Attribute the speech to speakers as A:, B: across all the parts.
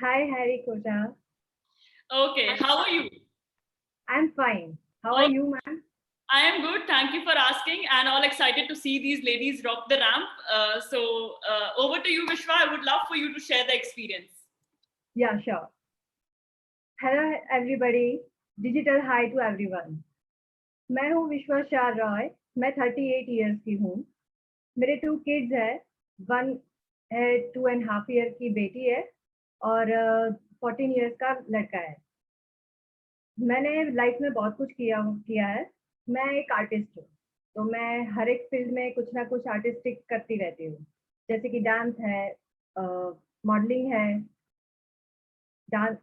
A: Hi, Harry Kota.
B: Okay, how are you?
A: I'm fine. How are you, ma'am?
B: I am good. Thank you for asking, and all excited to see these ladies rock the ramp. Over to you, Vishwa. I would love for you to share the experience.
A: Yeah, sure. Hello, everybody. Digital hi to everyone. मैं हूँ विश्वा शाह रॉय. मैं 38 years की हूँ. मेरे 2 kids है. One है 2.5 year की बेटी है और 14 years का लड़का है. मैंने लाइफ में बहुत कुछ किया है. मैं एक आर्टिस्ट हूँ, तो मैं हर एक फील्ड में कुछ ना कुछ आर्टिस्टिक करती रहती हूँ. जैसे कि डांस है, मॉडलिंग है, डांस,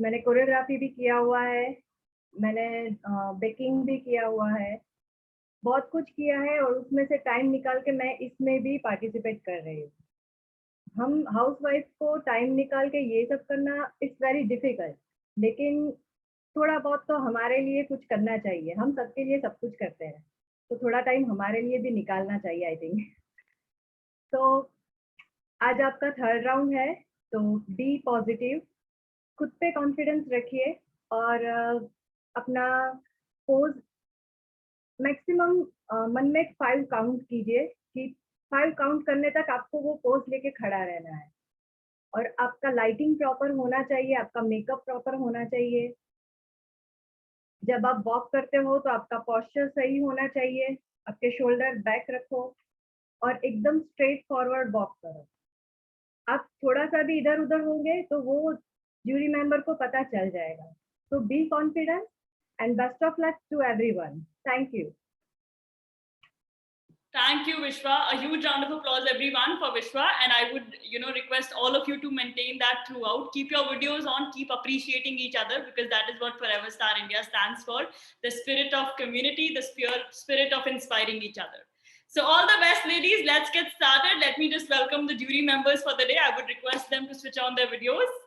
A: मैंने कोरियोग्राफी भी किया हुआ है, मैंने बेकिंग भी किया हुआ है. बहुत कुछ किया है और उसमें से टाइम निकाल के मैं इसमें भी पार्टिसिपेट कर रही हूँ. हम हाउसवाइफ को टाइम निकाल के ये सब करना इट्स वेरी डिफिकल्ट, लेकिन थोड़ा बहुत तो हमारे लिए कुछ करना चाहिए. हम सबके लिए सब कुछ करते हैं, तो थोड़ा टाइम हमारे लिए भी निकालना चाहिए आई थिंक. तो आज आपका थर्ड राउंड है, तो बी पॉजिटिव, खुद पे कॉन्फिडेंस रखिए और अपना पोज मैक्सिमम मन में 5 काउंट कीजिए कि 5 काउंट करने तक आपको वो पोज लेके खड़ा रहना है. और आपका लाइटिंग प्रॉपर होना चाहिए, आपका मेकअप प्रॉपर होना चाहिए. जब आप वॉक करते हो तो आपका पोस्चर सही होना चाहिए, आपके शोल्डर बैक रखो और एकदम स्ट्रेट फॉरवर्ड वॉक करो. आप थोड़ा-सा भी इधर-उधर होंगे तो वो जूरी मेंबर को पता चल जाएगा. So be confident and best of luck to everyone. Thank you.
B: Thank you, Vishwa. A huge round of applause, everyone, for Vishwa. And I would, request all of you to maintain that throughout. Keep your videos on, keep appreciating each other, because that is what Forever Star India stands for. The spirit of community, the spirit of inspiring each other. So all the best, ladies. Let's get started. Let me just welcome the jury members for the day. I would request them to switch on their videos.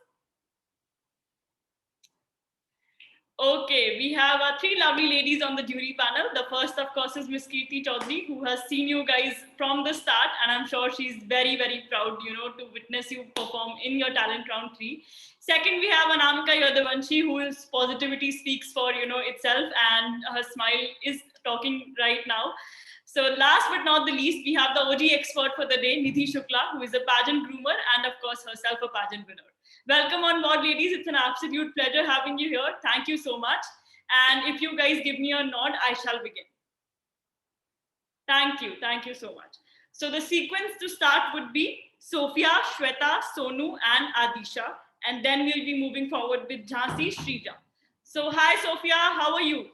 B: Okay, we have 3 lovely ladies on the jury panel. The first, of course, is Miss Kirti Chaudhary, who has seen you guys from the start, and I'm sure she's very, very proud, to witness you perform in your talent round 3. Second, we have Anamika Yadavanshi, whose positivity speaks for, itself, and her smile is talking right now. So last but not the least, we have the OG expert for the day, Nidhi Shukla, who is a pageant groomer and, of course, herself a pageant winner. Welcome on board, ladies. It's an absolute pleasure having you here. Thank you so much. And if you guys give me a nod, I shall begin. Thank you. Thank you so much. So the sequence to start would be Sophia, Shweta, Sonu, and Adisha. And then we'll be moving forward with Jhansi, Shrija. So hi, Sophia. How are you?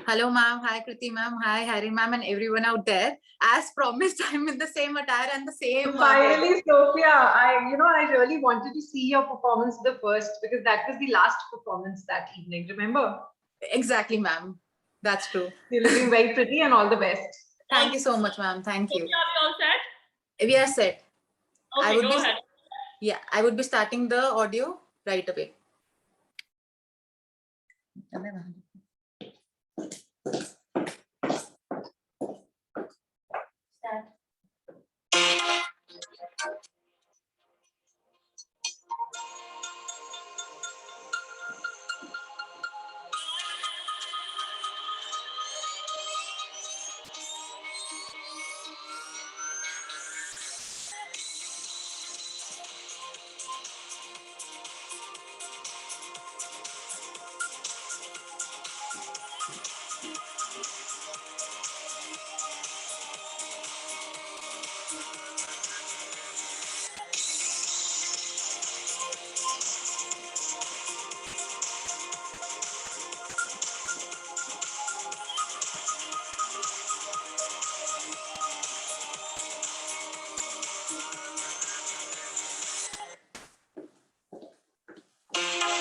C: Hello, ma'am. Hi, Kriti, ma'am. Hi, Harry, ma'am, and everyone out there. As promised, I'm in the same attire and the same.
D: Finally, Sophia, I really wanted to see your performance the first, because that was the last performance that evening. Remember?
C: Exactly, ma'am. That's true.
D: You're looking very pretty, and all the best.
C: Thank you so much, ma'am. Thank you.
B: Sophia, are we all set?
C: We are set.
B: Okay, go ahead.
C: Yeah, I would be starting the audio right away. Start.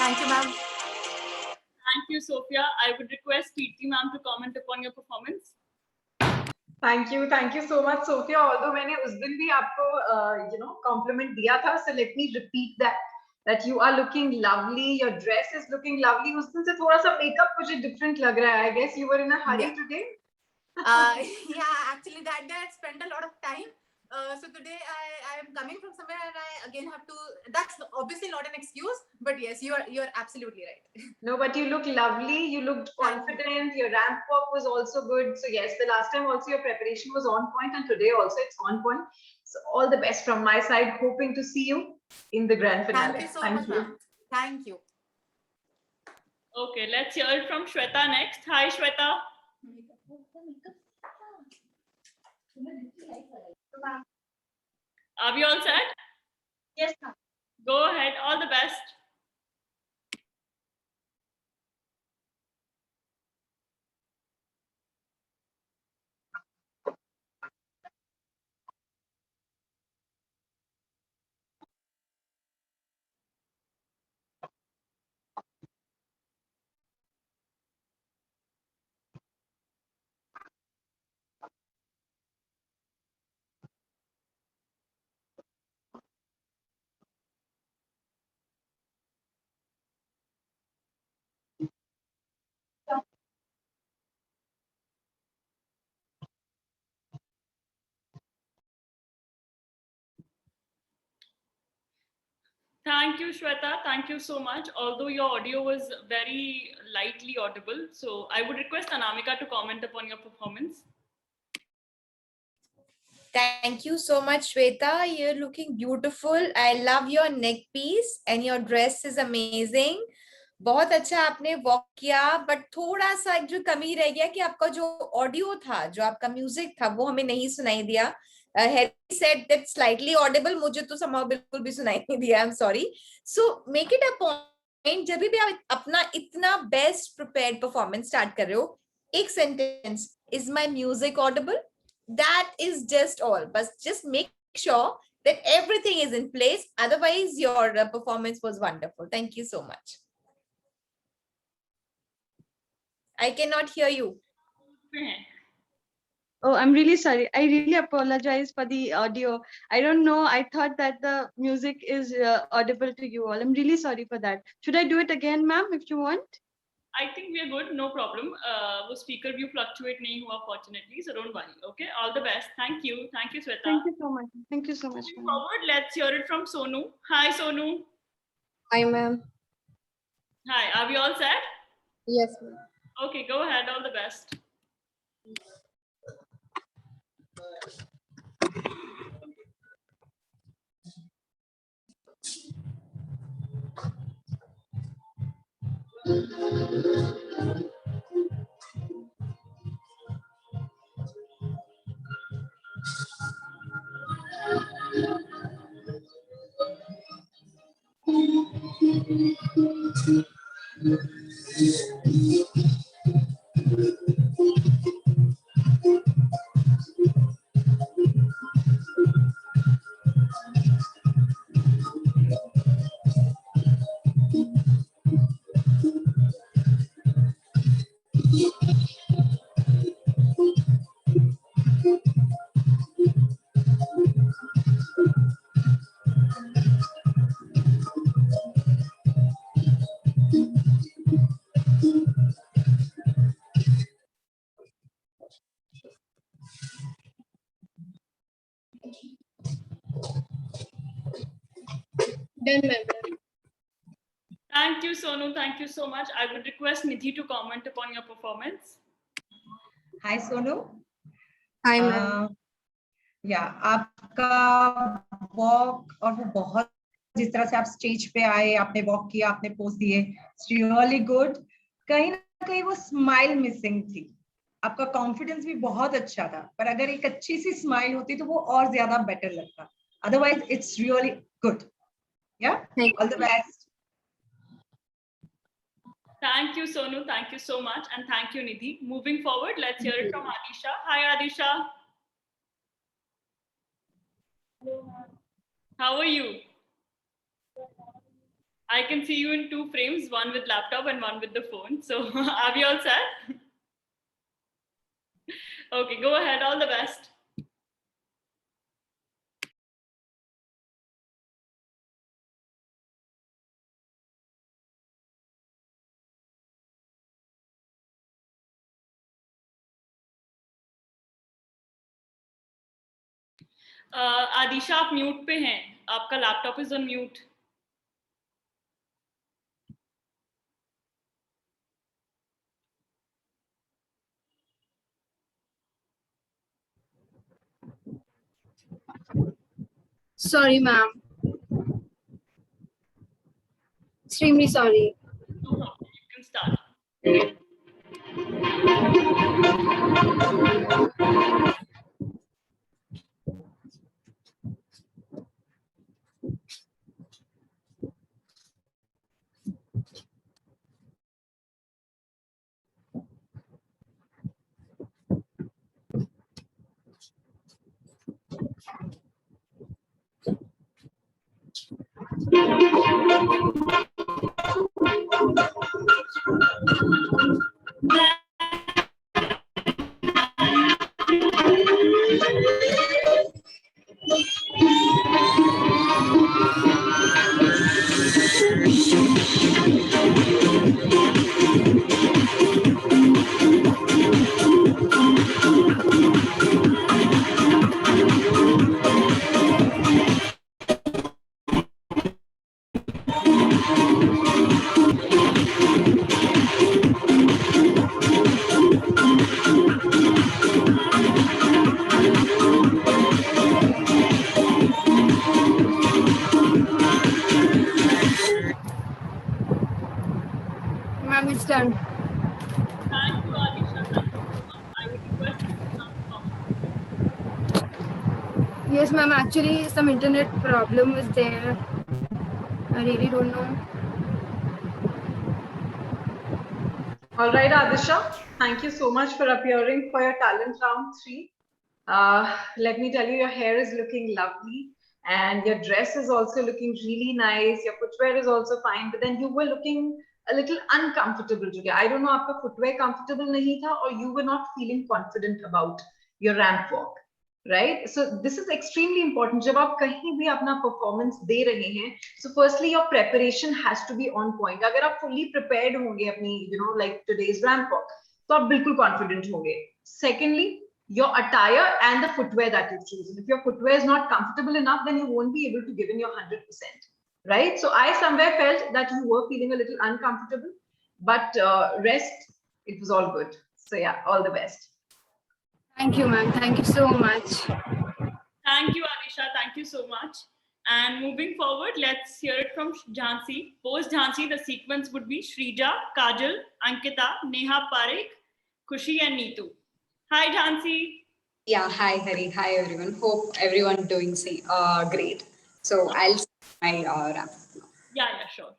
C: Thank you, ma'am.
B: Thank you, Sophia. I would request Kirti ma'am to comment upon your performance.
D: Thank you so much, Sophia. Although मैंने उस दिन भी आपको compliment दिया था, so let me repeat that you are looking lovely. Your dress is looking lovely. उस दिन से थोड़ा सा makeup मुझे different लग रहा है. I guess you were in a hurry today.
C: Yeah, actually that day I spent a lot of time So today I am coming from somewhere and I again have to. That's obviously not an excuse, but yes, you're absolutely right.
D: No, but you look lovely. You looked
C: Thank you.
D: confident. Your ramp walk was also good. So yes, the last time also your preparation was on point, and today also it's on point. So all the best from my side. Hoping to see you in the grand finale.
C: Thank you so much, ma'am. Thank you.
B: Okay, let's hear it from Shweta next. Hi, Shweta. Are we all set?
A: Yes, ma'am.
B: Go ahead. All the best. Thank you, Shweta. Thank you so much. Although your audio was very lightly audible, so I would request Anamika to comment upon your performance.
E: Thank you so much, Shweta. You're looking beautiful. I love your neck piece and your dress is amazing. बहुत अच्छा आपने walk किया, but थोड़ा सा एक जो कमी रह गया कि आपका जो ऑडियो था, जो आपका म्यूजिक था, वो हमें नहीं सुनाई दिया. Harry said that slightly audible. मुझे तो somehow बिल्कुल भी सुनाई नहीं दिया. I'm sorry. So make it a point. जब भी आप अपना इतना best prepared performance start कर रहे हो, एक sentence, is my music audible? That is just all. But just make sure that everything is in place. Otherwise, your performance was wonderful. Thank you so much. I cannot hear you.
F: Oh, I'm really sorry. I really apologize for the audio. I don't know. I thought that the music is audible to you all. I'm really sorry for that. Should I do it again, ma'am, if you want?
B: I think we are good. No problem. वो speaker view fluctuate नहीं हुआ fortunately, so don't worry. Okay. All the best. Thank you. Thank you, Shweta.
F: Thank you so much. Thank you so much.
B: Moving
F: ma'am.
B: forward, let's hear it from Sonu. Hi, Sonu.
G: Hi, ma'am.
B: Hi. Are we all set?
G: Yes, ma'am.
B: Okay. Go ahead. All the best.
G: Done, ma'am.
B: Thank you, Sonu. Thank you so much. I would request Nidhi to comment upon your performance.
H: Hi Sonu.
G: Hi, ma'am.
H: या आपका walk और वो बहुत जिस तरह से आप stage पे आए, आपने वॉक किया, आपने पोज दिए, इट्स रियली गुड. कहीं ना कहीं वो स्माइल मिसिंग थी. आपका कॉन्फिडेंस भी बहुत अच्छा था, पर अगर एक अच्छी सी स्माइल होती तो वो और ज्यादा बेटर लगता. Otherwise it's really good. Yeah all the best.
B: Thank you, Sonu. Thank you so much. And thank you, Nidhi. Moving forward, let's hear it from Adisha. Hi, Adisha. How are you? I can see you in 2 frames, one with laptop and one with the phone. So are we all set? Okay, go ahead. All the best. Adisha आप mute पे हैं, आपका laptop is on mute.
G: Sorry, ma'am. Extremely sorry.
B: No problem, you can start.
G: Ma'am, it's done.
B: Thank you, Alisha. Thank you so much. I would request you to now comment.
G: Yes, ma'am. Actually, some internet problem was there. I really don't know.
D: All right, Adisha, thank you so much for appearing for your talent round 3. Let me tell you, your hair is looking lovely and your dress is also looking really nice. Your footwear is also fine, but then you were looking a little uncomfortable today. I don't know, aapka footwear comfortable nahi tha, or you were not feeling confident about your ramp walk, right? So this is extremely important. जब आप कहीं भी अपना performance दे रहे हैं, so firstly your preparation has to be on point. अगर आप fully prepared होंगे अपनी, like today's ramp walk, तो आप बिल्कुल confident होंगे. Secondly, your attire and the footwear that you've chosen. If your footwear is not comfortable enough, then you won't be able to give in your 100%, right? So I somewhere felt that you were feeling a little uncomfortable, but rest, it was all good. So yeah, all the best.
G: Thank you, ma'am. Thank you so much.
B: Thank you, Alisha. Thank you so much. And moving forward, let's hear it from Jhansi. Post Jhansi, the sequence would be Shrija, Kajal, Ankita, Neha Parekh, Khushi, and Neetu. Hi, Jhansi.
I: Yeah, hi Hari, hi everyone. Hope everyone doing great. So I'll start my wrap up now.
B: Yeah, sure.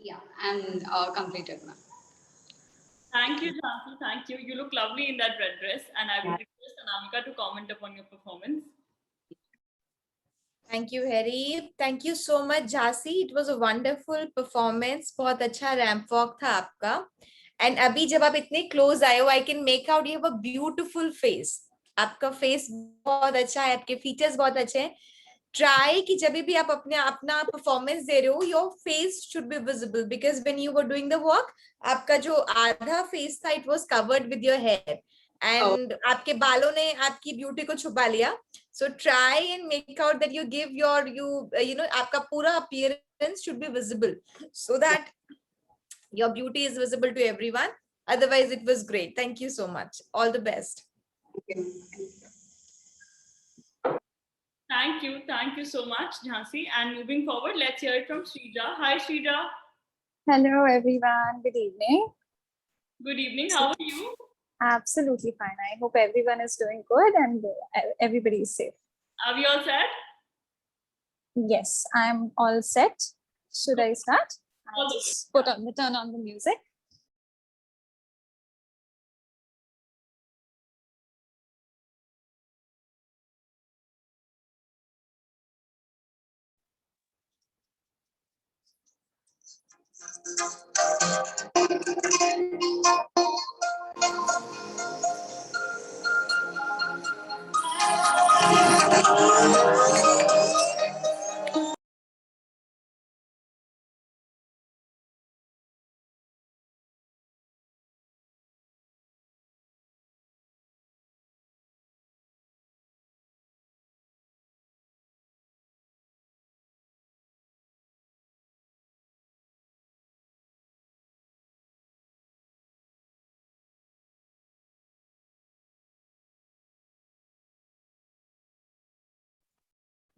I: Yeah, and completed now.
B: Thank you, Jhansi. Thank you. You look lovely in that red dress, and I would request Anamika to comment upon your performance.
E: Thank you, Harry. Thank you so much, Jhansi. It was a wonderful performance. बहुत अच्छा ramp walk था आपका. And अभी जब आप इतने close आए हो, I can make out you have a beautiful face. आपका face बहुत अच्छा है, आपके features बहुत अच्छे हैं. Try कि जब भी आप अपना performance दे रहे हो, your face should be visible, because when you were doing the walk, आपका जो आधा face था, it was covered with your hair. And आपके बालों ने आपकी ब्यूटी को छुपा लिया. So try and make out that you give आपका पूरा appearance should be visible, so that your beauty is visible to everyone. Otherwise, it was great. Thank you so much. All the best.
I: Okay.
B: Thank you so much, Jhansi. And moving forward, let's hear it from Shrija. Hi, Shrija.
J: Hello, everyone. Good evening.
B: Good evening. How are you?
J: Absolutely fine. I hope everyone is doing good and everybody is safe.
B: Are we all set?
J: Yes, I'm all set. Should I start?
B: All
J: I'll
B: the
J: just turn on the music.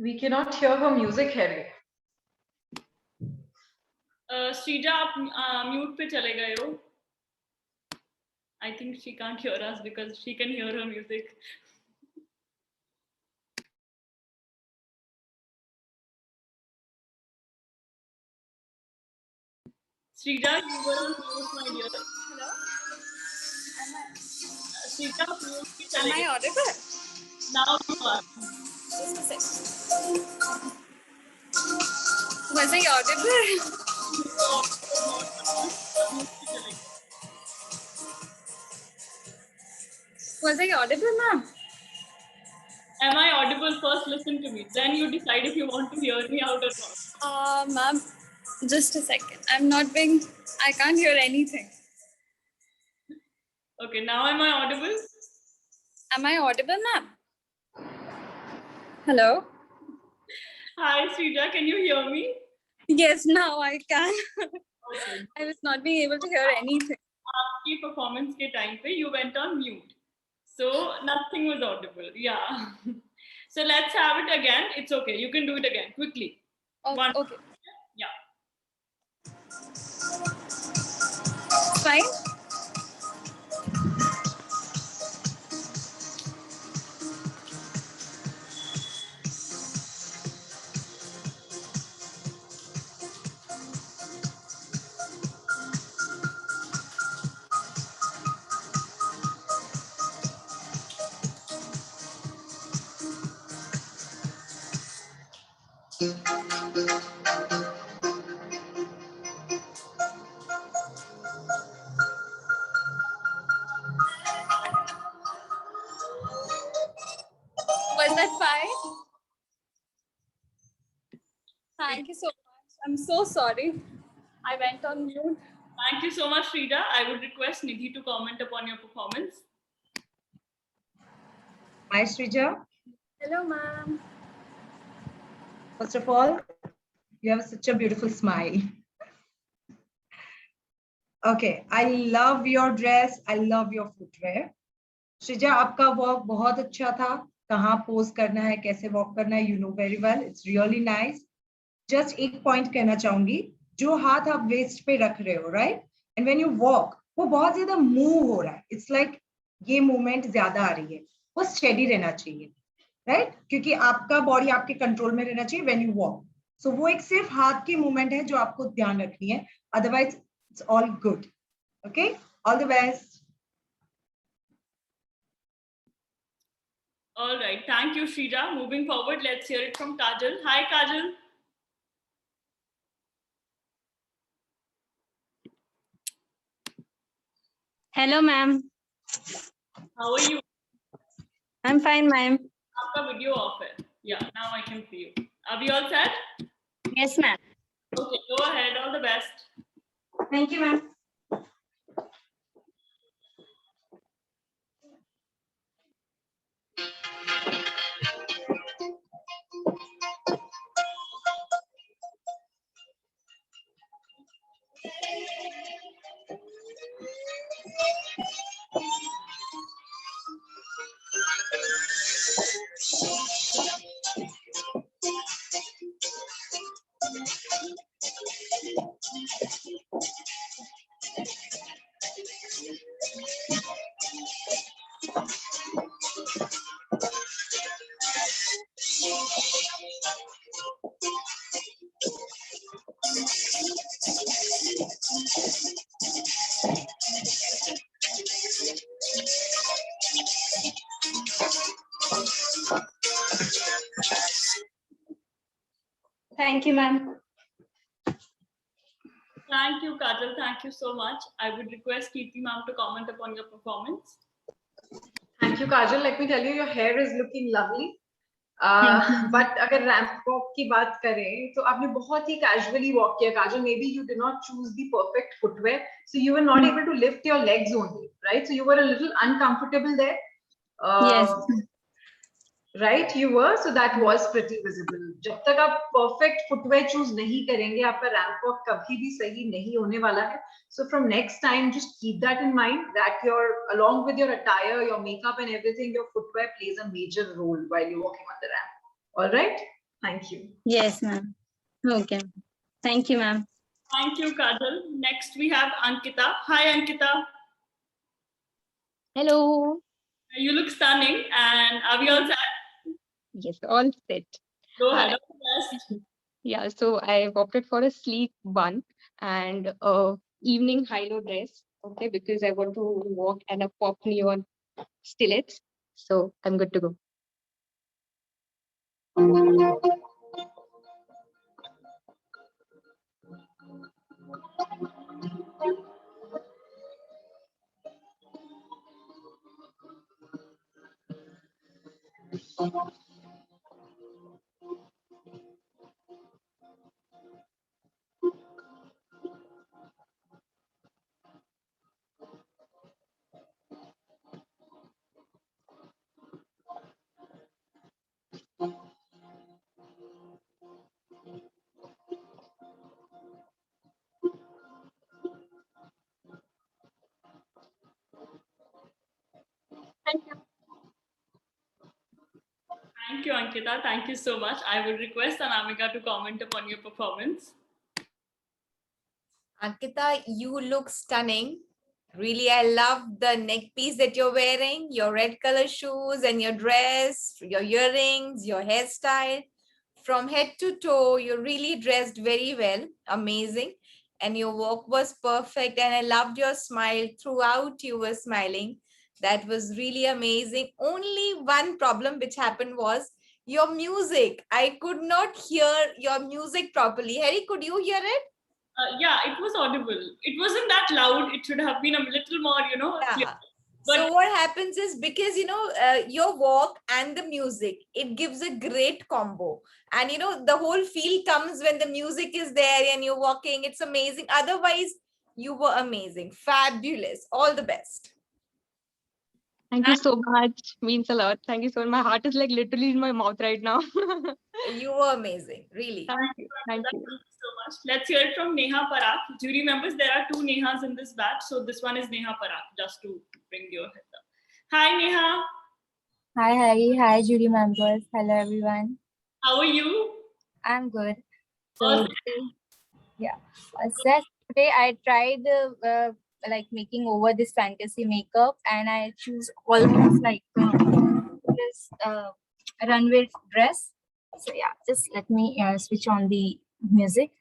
D: We cannot hear her music, Harry.
B: Shrija, आप mute पे चले गए हो. I think she can't hear us because she can hear her music. Shrija, you were on mute, my dear.
J: Hello?
B: Shrija, mute पे
J: Am
B: चले
J: I
B: गए.
J: audible?
B: Now you are.
J: Just a sec. Was I audible? Was I audible, ma'am?
B: Am I audible? First listen to me. Then you decide if you want to hear me out or not.
J: Ma'am, just a second. I can't hear anything.
B: Okay, now am I audible?
J: Am I audible, ma'am? Hello?
B: Hi, Shrija, can you hear me?
J: Yes, now I can.
B: Okay.
J: I was not being able to hear anything.
B: आपकी performance के time पे you went on mute, so nothing was audible. Yeah. So let's have it again. It's okay. You can do it again quickly.
J: Okay. Okay.
B: Yeah.
J: Fine. Was that fine? Thank you so much. I'm so sorry. I went on mute.
B: Thank you so much, Shrija. I would request Nidhi to comment upon your performance.
H: Hi, Shrija.
J: Hello, ma'am.
H: First of all, you have such a beautiful smile. Okay, I love your dress. I love your footwear. Shrija, आपका walk बहुत अच्छा था. कहाँ pose करना है, कैसे walk करना है, you know very well. It's really nice. Just एक point कहना चाहूंगी. जो हाथ आप waist पे रख रहे हो, right? And when you walk, वो बहुत ज़्यादा move हो रहा है. It's like ये movement ज़्यादा आ रही है. वो steady रहना चाहिए, right? क्योंकि आपका body आपके control में रहना चाहिए when you walk. So वो एक सिर्फ हाथ की movement है जो आपको ध्यान रखनी है. Otherwise, it's all good. Okay? All the best.
B: All right. Thank you, Shrija. Moving forward, let's hear it from Kajal. Hi, Kajal.
F: Hello, ma'am.
B: How are you?
F: I'm fine, ma'am.
B: आपका video off है. Yeah, now I can see you. Are we all set?
F: Yes, ma'am.
B: Okay, go ahead. All the best.
F: Thank you, ma'am.
J: Thank you, ma'am.
B: Thank you, Kajal. Thank you so much. I would request Kirti ma'am to comment upon your performance.
D: Thank you, Kajal. Let me tell you, your hair is looking lovely.
J: Thank
D: But अगर ramp walk की बात करें तो आपने बहुत ही casually walk किया, Kajal. Maybe you did not choose the perfect footwear, so you were not able to lift your legs only, right? So you were a little uncomfortable there.
J: Yes.
D: Right, you were, so that was pretty visible. जब तक आप perfect footwear choose नहीं करेंगे, आपका ramp walk कभी भी सही नहीं होने वाला है. So from next time, just keep that in mind, that along with your attire, your makeup and everything, your footwear plays a major role while you're walking on the ramp. All right? Thank you.
J: Yes, ma'am. Okay. Thank you, ma'am.
B: Thank you, Kajal. Next, we have Ankita. Hi, Ankita.
K: Hello.
B: You look stunning. And are we all set?
K: Yes, all set.
B: Go ahead. All the best.
K: Yeah, so I opted for a sleek one and evening high-low dress. Okay, because I want to walk and a pop neon stilettos. So I'm good to go.
B: Thank you, Ankita. Thank you so much. I will request Anamika to comment upon your performance.
E: Ankita, you look stunning. Really, I love the neck piece that you're wearing, your red color shoes and your dress, your earrings, your hairstyle. From head to toe, you're really dressed very well. Amazing. And your walk was perfect. And I loved your smile. Throughout, you were smiling. That was really amazing. Only one problem which happened was your music. I could not hear your music properly. Harry, could you hear it?
B: Yeah, it was audible. It wasn't that loud. It should have been a little more, clear.
E: But so what happens is, because your walk and the music, it gives a great combo, and the whole feel comes when the music is there and you're walking. It's amazing. Otherwise, you were amazing, fabulous. All the best.
K: Thank you so much. Means a lot. Thank you so much. My heart is like literally in my mouth right now.
E: You were amazing, really.
K: Thank you. Thank you.
B: Thank you so much. Let's hear it from Neha Parak. Jury members, there are 2 Nehas in this batch. So this one is Neha Parak, just to bring your heads up. Hi, Neha.
G: Hi, Harry. Hi, jury members. Hello, everyone.
B: How are you?
G: I'm good.
B: Awesome.
G: So today I tried like making over this fantasy makeup, and I choose almost like this runway dress. So yeah, just let me switch on the music.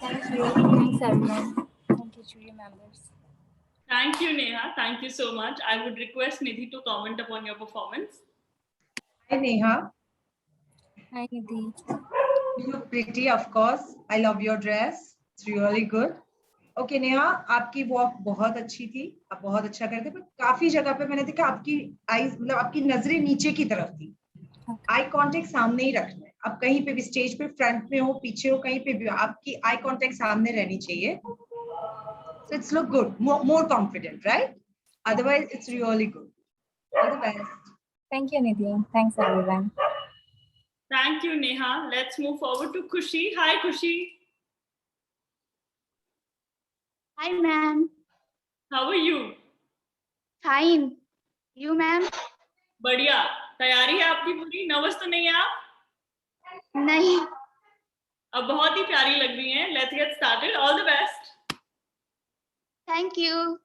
G: Thank you. Thanks, everyone. Thank you, jury members.
B: Thank you, Neha. Thank you so much. I would request Nidhi to comment upon your performance.
H: Hi, Neha.
G: Hi, Nidhi.
H: You look pretty, of course. I love your dress. It's really good. Okay Neha, आपकी walk बहुत अच्छी थी, आप बहुत अच्छा करते, पर काफी जगह पे मैंने देखा आपकी आईज मतलब आपकी नजरें नीचे की तरफ थी। आई कांटेक्ट सामने ही रखना है। आप कहीं पे भी स्टेज पे फ्रंट में हो, पीछे हो, कहीं पे भी हो, आपकी आई कांटेक्ट सामने रहनी चाहिए। So it's look good, more confident, right? Otherwise, it's really good. All the best.
G: Thank you, Nidhi. Thanks, everyone.
B: Thank you, Neha. Let's move forward to Khushi. Hi, Khushi.
L: Hi, ma'am.
B: How are you?
L: Fine. You, ma'am?
B: बढ़िया। तैयारी है आपकी पूरी? Nervous तो नहीं है आप?
L: नहीं।
B: अब बहुत ही प्यारी लग रही हैं। Let's get started. All the best.
L: Thank you.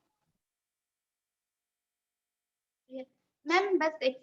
L: Yes. Ma'am, बस एक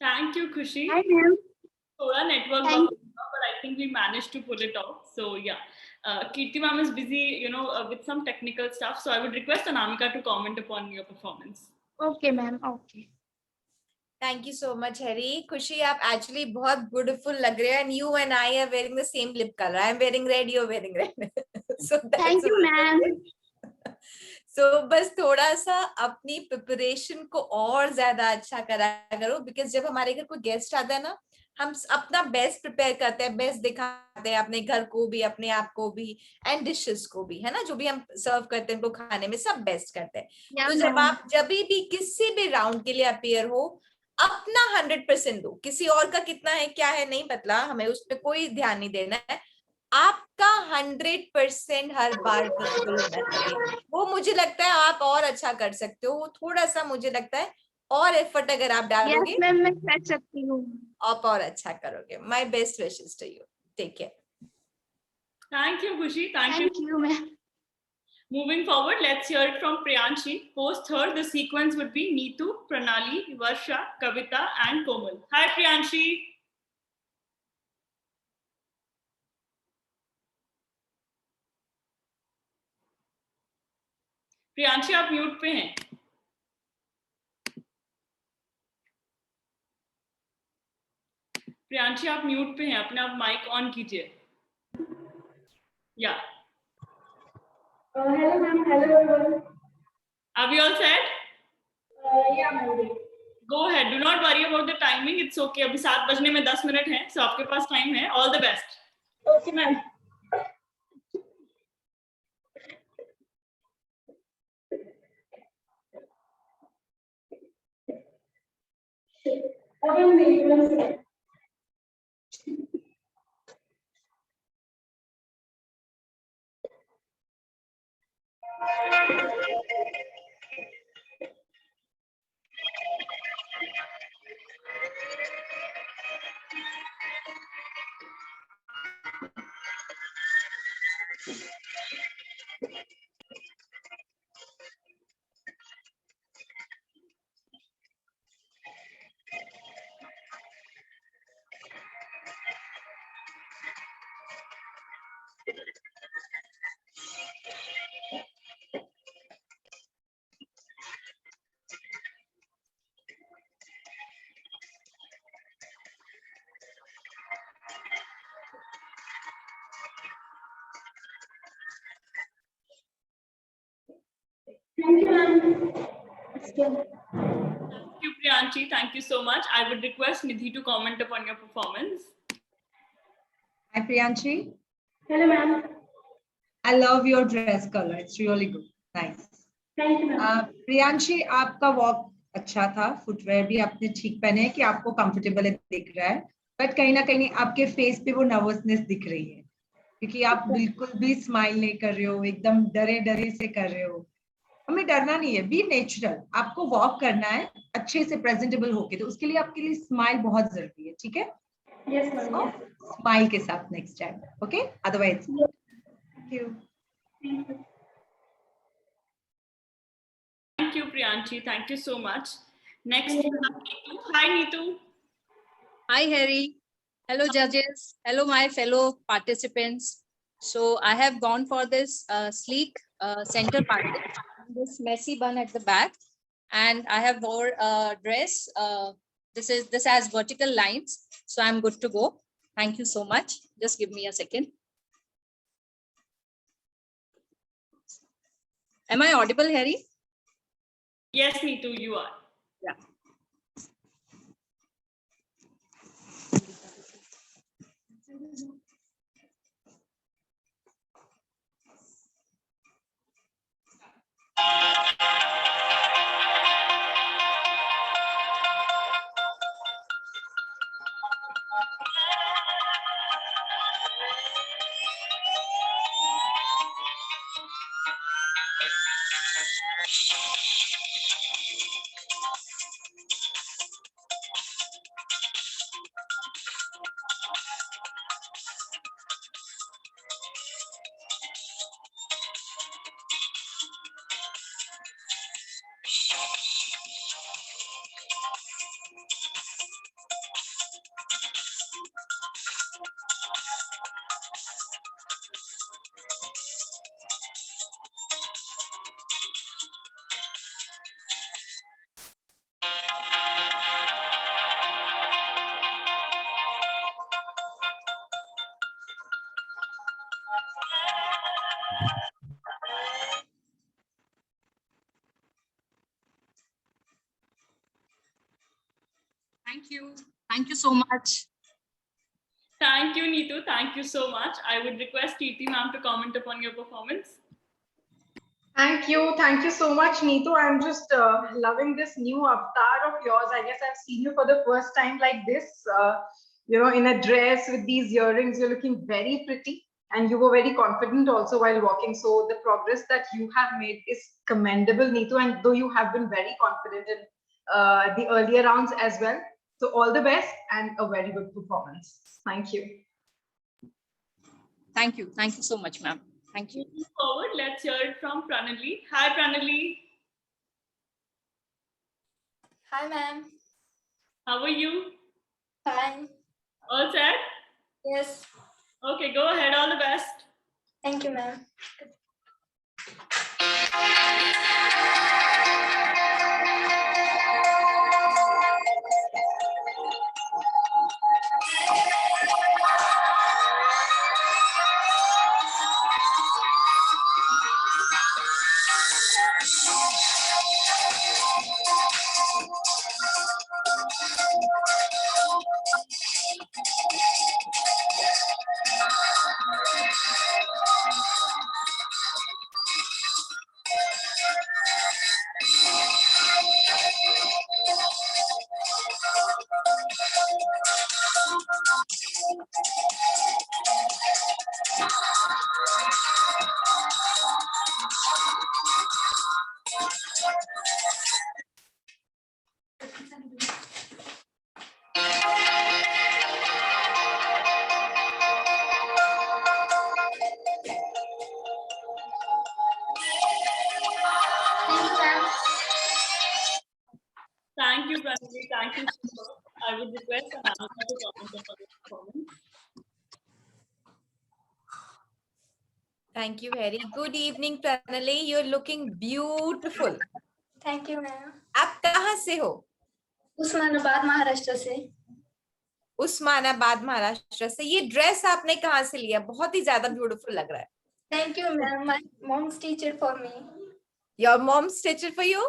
B: Thank you, Khushi.
L: Hi, ma'am.
B: थोड़ा network
L: Thank
B: buffer, but I think we managed to pull it off. So yeah, Kirti ma'am is busy, with some technical stuff. So I would request Anamika to comment upon your performance.
L: Okay, ma'am. Okay.
E: Thank you so much Harry. Khushi, आप actually बहुत beautiful लग रहे हैं, and you and I are wearing the same lip colour. I am wearing red, you are wearing red. So
L: Thank you, ma'am.
E: So बस थोड़ा सा अपनी preparation को और ज्यादा अच्छा करा करो, बिकॉज जब हमारे घर कोई गेस्ट आता है ना, हम अपना बेस्ट प्रिपेयर करते हैं, बेस्ट दिखाते हैं अपने घर को भी, अपने आप को भी, एंड डिशेस को भी, है ना, जो भी हम सर्व करते हैं उनको खाने में सब बेस्ट करते हैं।
L: Yeah,
E: तो जब
L: ma'am.
E: आप जब भी किसी भी राउंड के लिए अपीयर हो, अपना 100% दो। किसी और का कितना है क्या है नहीं पता, हमें उस पर कोई ध्यान नहीं देना है। आपका 100% हर बार टीचेबल होना चाहिए। वो मुझे लगता है आप और अच्छा कर सकते हो। वो थोड़ा सा मुझे लगता है और एफर्ट अगर आप
L: Yes,
E: डालोगे,
L: ma'am. मैं कर सकती हूँ.
E: आप और अच्छा करोगे। My best wishes to you. Take care.
B: Thank you, Khushi. Thank you.
L: Thank you, ma'am.
B: Moving forward, let's hear it from Priyanshi. Post her, the sequence would be Neetu, Pranali, Varsha, Kavita, and Komal. Hi, Priyanshi. Priyanshi, आप mute पे हैं। प्रियांशी, आप mute पे हैं, अपने आप mic on कीजिए। या
A: Hello, ma'am. Hello, everyone.
B: Are we all set?
A: Yeah, I'm ready.
B: Go ahead. Do not worry about the timing. It's okay. अभी 7 बजने में 10 मिनट हैं, so आपके पास टाइम है। All the best.
A: Okay, ma'am. Okay, ma'am.
B: Thank you, Priyanshi. Thank you so much. I would request Nidhi to comment upon your performance.
H: Hi, Priyanshi.
L: Hello, ma'am.
H: I love your dress color. It's really good. Nice.
L: Thank you, ma'am.
H: Priyanshi, आपका walk अच्छा था, footwear भी आपने ठीक पहने हैं कि आपको कंफर्टेबल दिख रहा है, बट कहीं ना कहीं आपके फेस पे वो नर्वसनेस दिख रही है क्योंकि आप बिल्कुल भी स्माइल नहीं कर रहे हो, एकदम डरे डरे से कर रहे हो. हमें डरना नहीं है, बी नेचुरल. आपको वॉक करना है अच्छे से प्रेजेंटेबल होके, तो उसके लिए आपके लिए स्माइल बहुत जरूरी है. ठीक है?
L: Yes, ma'am.
H: स्माइल के साथ next time. Okay? Otherwise thank you.
B: Thank you, Priyanshi. Thank you so much. Next, we have Neetu. Hi, Neetu.
M: Hi, Harry. Hello, judges. Hello, my fellow participants. So I have gone for this sleek center part, this messy bun at the back, and I have wore a dress. This has vertical lines, so I'm good to go. Thank you so much. Just give me a second. Am I audible, Harry?
B: Yes, Neetu, you are.
M: Yeah. Thank you. Thank you so much.
B: Thank you, Neetu. Thank you so much. I would request Kirti ma'am to comment upon your performance.
D: Thank you. Thank you so much, Neetu. I'm just loving this new avatar of yours. I guess I've seen you for the first time like this, in a dress with these earrings. You're looking very pretty and you were very confident also while walking. So the progress that you have made is commendable, Neetu. And though you have been very confident in the earlier rounds as well. So all the best and a very good performance. Thank you.
M: Thank you. Thank you so much, ma'am. Thank you.
B: Moving forward, let's hear it from Pranali. Hi, Pranali.
N: Hi, ma'am.
B: How are you?
N: Fine.
B: All set?
N: Yes.
B: Okay, go ahead. All the best.
N: Thank you, ma'am.
B: Thank you, Pranali. Thank you so much. I would request Anamika to comment upon your performance.
E: Thank you, Harry. Good evening, Pranali. You're looking beautiful.
N: Thank you, ma'am.
E: आप कहाँ से हो?
N: उस्मानाबाद महाराष्ट्र से.
E: उस्मानाबाद महाराष्ट्र से. ये dress आपने कहाँ से लिया? बहुत ही ज्यादा ब्यूटीफुल लग रहा है.
N: Thank you, ma'am. My mom's teacher for me.
E: Your mom stitched it for you?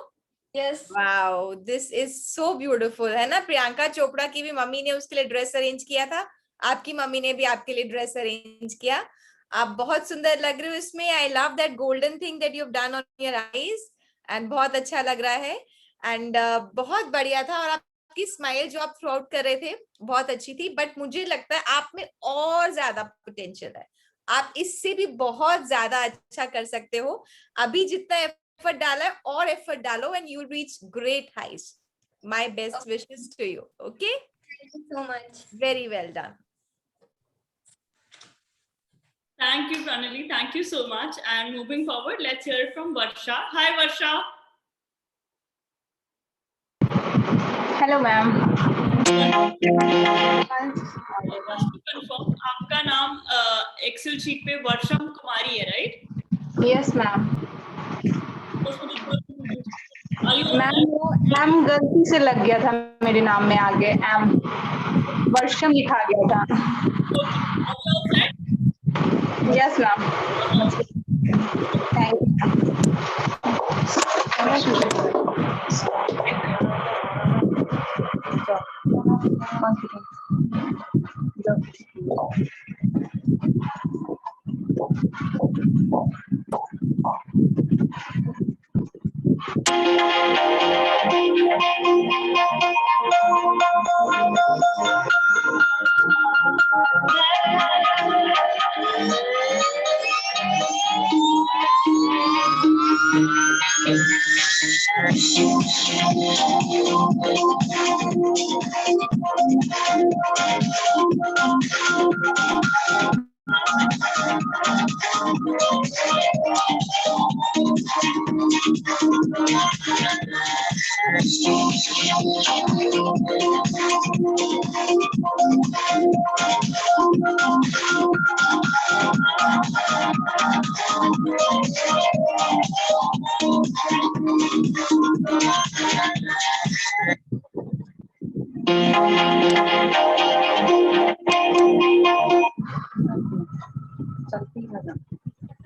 N: Yes.
E: Wow, this is so beautiful, है ना? प्रियंका चोपड़ा की भी मम्मी ने उसके लिए ड्रेस अरेंज किया था, आपकी मम्मी ने भी आपके लिए ड्रेस अरेंज किया. आप बहुत सुंदर लग रहे हो इसमें. I love that golden thing that you have done on your eyes and बहुत अच्छा लग रहा है. एंड बहुत बढ़िया था. और आपकी स्माइल जो आप थ्रू आउट कर रहे थे बहुत अच्छी थी. बट मुझे लगता है आप में और ज्यादा पोटेंशियल है. आप इससे भी बहुत ज्यादा अच्छा कर सकते हो. अभी जितना एफर्ट डाला है और एफर्ट डालो and you reach great heights. My best wishes to you. Okay,
N: Thank you so much.
E: Very well done.
B: Thank you, Pranali. Thank you so much. And moving forward, let's hear it from Varsha. Hi, Varsha.
L: Hello, ma'am.
B: Just to confirm, आपका नाम Excel sheet पे वर्षम कुमारी है, right?
L: Yes, ma'am.
B: Are you
L: ma'am वो M गलती से लग गया था मेरे नाम में, आगे एम वर्षम लिखा गया था. Yes ma'am.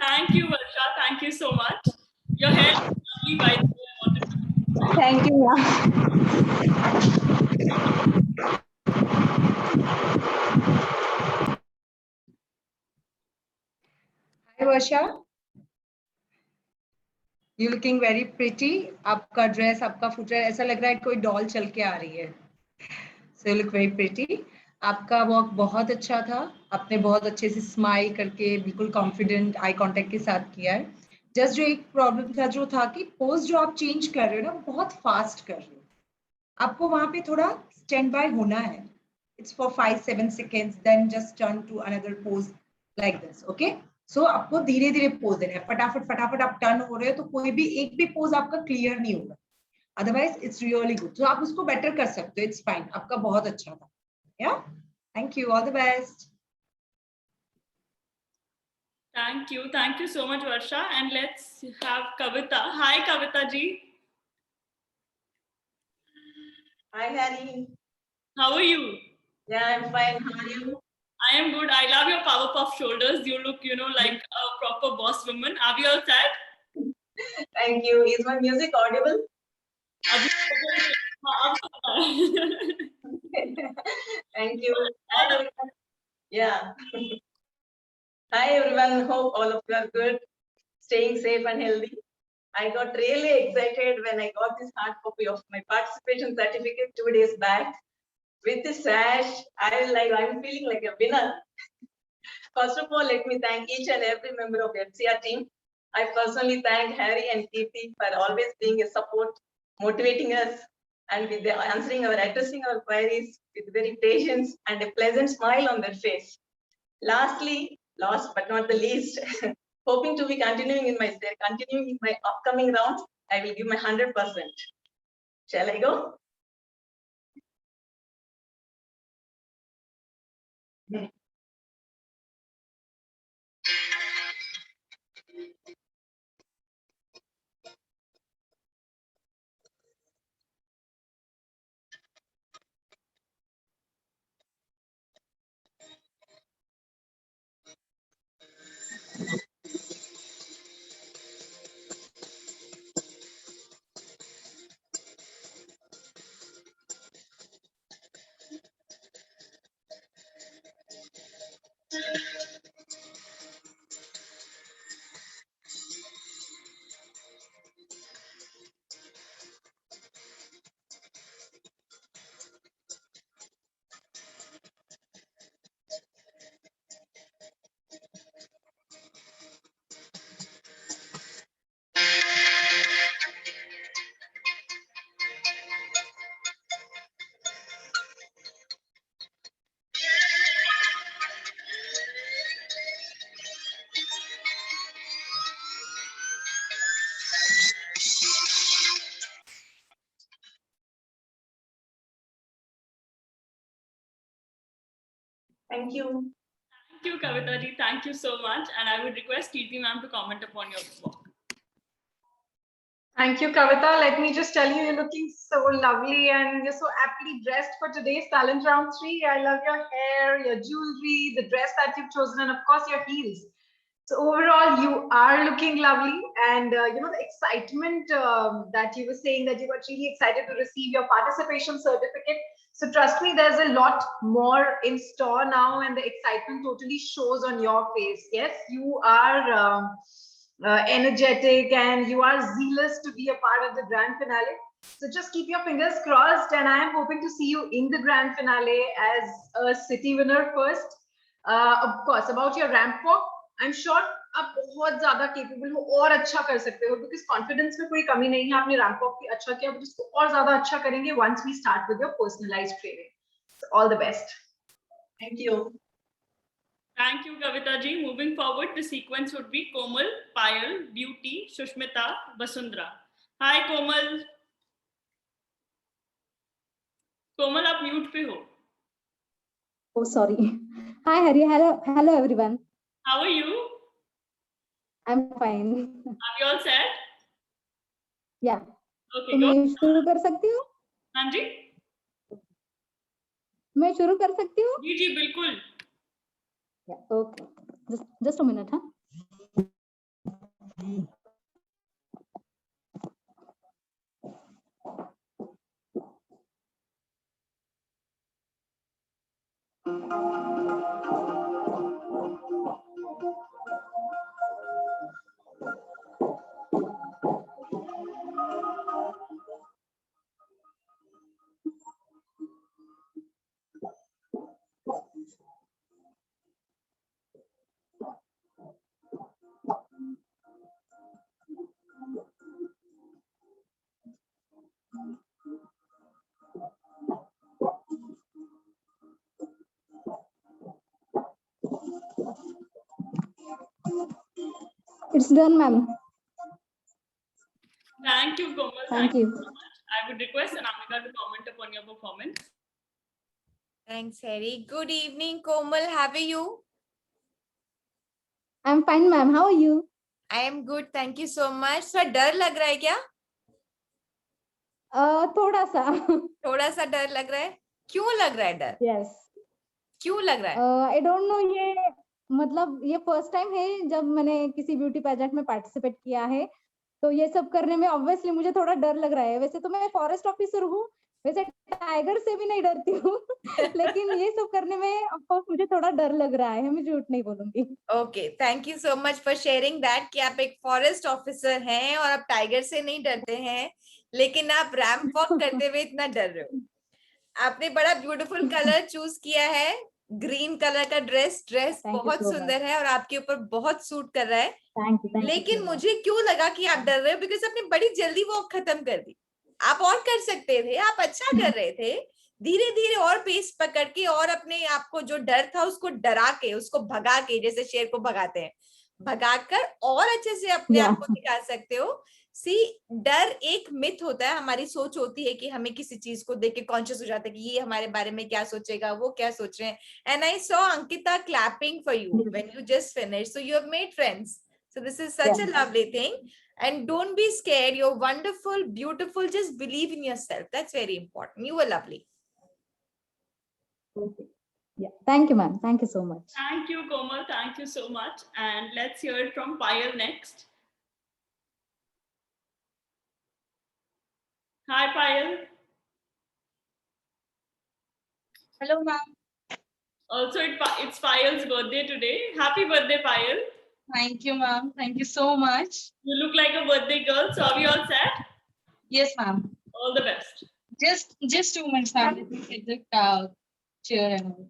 B: Thank you, Varsha. Thank you so much. Your hair is lovely, by the way. I wanted to
L: Thank you, ma'am.
H: Hi, Varsha. You looking very pretty. आपका ड्रेस, आपका फुटवेयर ऐसा लग रहा है कोई डॉल चल के आ रही है. So you look very pretty. आपका वॉक बहुत अच्छा था. आपने बहुत अच्छे से स्माइल करके बिल्कुल कॉन्फिडेंट आई कांटेक्ट के साथ किया है. जस्ट जो एक प्रॉब्लम था जो था कि पोज जो आप चेंज कर रहे हो ना बहुत फास्ट कर रहे हो. आपको वहां पे थोड़ा स्टैंड बाय होना है. It's for 5-7 seconds. Then just turn to another pose like this. Okay. सो आपको धीरे धीरे पोज देना है. फटाफट फटाफट आप टर्न हो रहे हो तो कोई भी एक भी पोज आपका क्लियर नहीं होगा. Otherwise it's really good. तो आप उसको बेटर कर सकते हो. It's fine. आपका बहुत अच्छा था. या thank you. All the best.
B: Thank you so much, Varsha. And let's have Kavita. Hi, Kavita ji.
O: Hi, Harry.
B: How are you?
O: Yeah, I'm fine. How are you?
B: I am good. I love your Powerpuff shoulders. You look, like a proper boss woman. Are we all set?
O: Thank you. Is my music audible? Thank you. Hi, everyone. Yeah. Hi, everyone. Hope all of you are good, staying safe and healthy. I got really excited when I got this hard copy of my participation certificate 2 days back. With this sash, I'm feeling like a winner. First of all, let me thank each and every member of the FCR team. I personally thank Harry and Kirti for always being a support, motivating us, and with addressing our queries with very patience and a pleasant smile on their face. Lastly, last but not the least, hoping to be continuing in my upcoming rounds, I will give my 100%. Shall I go? Thank you.
B: Thank you, Kavita ji. Thank you so much. And I would request Kirti ma'am to comment upon your walk.
D: Thank you, Kavita. Let me just tell you, you're looking so lovely and you're so aptly dressed for today's talent round 3. I love your hair, your jewelry, the dress that you've chosen, and of course your heels. So overall, you are looking lovely, and the excitement that you were saying, that you got really excited to receive your participation certificate. So trust me, there's a lot more in store now, and the excitement totally shows on your face. Yes, you are energetic and you are zealous to be a part of the grand finale. So just keep your fingers crossed, and I am hoping to see you in the grand finale as a city winner first. Of course, about your ramp walk, I'm sure आप बहुत ज्यादा capable हो और अच्छा कर सकते हो, because confidence में कोई कमी नहीं है. आपने ramp walk भी अच्छा किया, but इसको और ज्यादा अच्छा करेंगे once we start with your personalized training. So all the best.
O: Thank you.
B: Thank you, Kavita ji. Moving forward, the sequence would be Komal, Payal, Beauty, Shushmita, Vasundhara. Hi, Komal. Komal, आप mute पे हो.
P: Oh, sorry. Hi, Hari. Hello, everyone.
B: How are you?
P: I'm fine.
B: Are you all set?
P: Yeah.
B: Okay,
P: तो
B: go.
P: मैं शुरू कर सकती हूँ?
B: हाँ जी.
P: मैं शुरू कर सकती हूँ?
B: जी जी बिल्कुल.
P: Yeah. Okay. Just a minute, huh? It's done, ma'am.
B: Thank you, Komal.
P: Thank you.
B: So much. I would request Anamika to comment upon your performance.
E: Thanks, Harry. Good evening, Komal. How are you?
P: I'm fine, ma'am. How are you?
E: I am good. Thank you so much. थोड़ा डर लग रहा है क्या?
P: थोड़ा सा.
E: थोड़ा सा डर लग रहा है? क्यों लग रहा है डर?
P: Yes.
E: क्यों लग रहा है?
P: I don't know. ये मतलब ये फर्स्ट टाइम है जब मैंने किसी ब्यूटी पेजेंट में पार्टिसिपेट किया है, तो ये सब करने में ऑब्वियसली मुझे थोड़ा डर लग रहा है. वैसे तो मैं फॉरेस्ट ऑफिसर हूँ, वैसे टाइगर से भी नहीं डरती हूँ, लेकिन ये सब करने में ऑफ कोर्स मुझे थोड़ा डर लग रहा है. मैं झूठ नहीं बोलूंगी.
E: Okay, thank you so much for sharing that कि आप एक फॉरेस्ट ऑफिसर हैं और आप टाइगर से नहीं डरते हैं, लेकिन आप रैंप वॉक करते हुए इतना डर रहे हो. आपने बड़ा ब्यूटीफुल कलर चूज किया है, ग्रीन कलर का ड्रेस बहुत सुंदर है और आपके ऊपर बहुत सूट कर रहा है. लेकिन मुझे क्यों लगा कि आप डर रहे हो, बिकॉज आपने बड़ी जल्दी वॉक खत्म कर दी. आप और कर सकते थे, आप अच्छा कर रहे थे. धीरे धीरे और पेस पकड़ के और अपने आप को जो डर था उसको डरा के, उसको भगा के, जैसे शेर को भगाते हैं, भगाकर और अच्छे से अपने आप को निकाल सकते हो. सी, डर एक मिथ होता है, हमारी सोच होती है कि हमें किसी चीज को देख के कॉन्शियस हो जाता है कि ये हमारे बारे में क्या सोचेगा, वो क्या सोच रहे हैं. And I saw Ankita clapping for you when you just finish, so you have made friends. So this is such a lovely thing, and don't be scared. You're wonderful, beautiful. Just believe in yourself. That's very important. You were lovely.
P: Okay. Yeah. Thank you, ma'am. Thank you so much.
B: Thank you, Komal. Thank you so much. And let's hear it from Payal next. Hi, Payal.
Q: Hello, ma'am.
B: Also, it's Payal's birthday today. Happy birthday, Payal.
Q: Thank you, ma'am. Thank you so much.
B: You look like a birthday girl. So are we all set?
Q: Yes, ma'am.
B: All the best.
Q: Just 2 minutes, ma'am. Let me get the chair and all.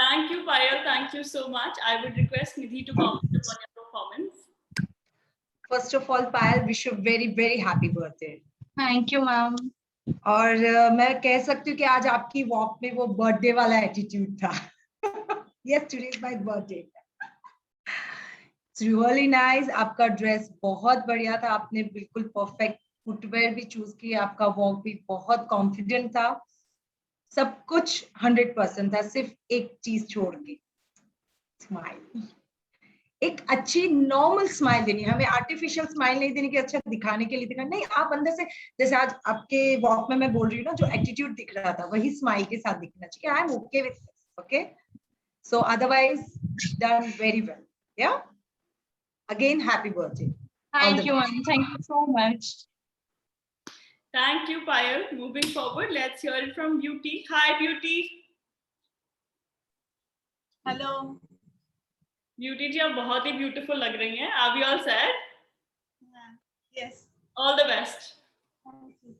B: Thank you, Payal. Thank you so much. I would request Nidhi to comment upon your performance.
H: First of all, Payal, wish you very happy birthday.
Q: Thank you, ma'am.
H: और मैं कह सकती हूँ कि आज आपकी walk में वो बर्थडे वाला एटीट्यूड था. Yes, today is my birthday. It's really nice. आपका ड्रेस बहुत बढ़िया था. आपने बिल्कुल परफेक्ट फुटवेयर भी चूज किया. आपका वॉक भी बहुत कॉन्फिडेंट था. सब कुछ 100% था. सिर्फ एक चीज छोड़ के, स्माइल. एक अच्छी नॉर्मल स्माइल देनी है. हमें आर्टिफिशियल स्माइल नहीं देनी कि अच्छा दिखाने के लिए दिखाना. नहीं, आप अंदर से, जैसे आज आपके वॉक में मैं बोल रही हूँ ना, जो एटीट्यूड दिख रहा था वही स्माइल के साथ दिखना चाहिए. I am okay with this. Okay, so otherwise done very well. Yeah, again happy birthday.
Q: Thank you, ma'am. Thank you so much.
B: Thank you, Payal. Moving forward, let's hear it from Beauty. Hi, Beauty.
R: Hello.
B: Beauty जी, आप बहुत ही beautiful लग रही हैं. Are we all set?
R: Yes.
B: All the best.
R: Thank you.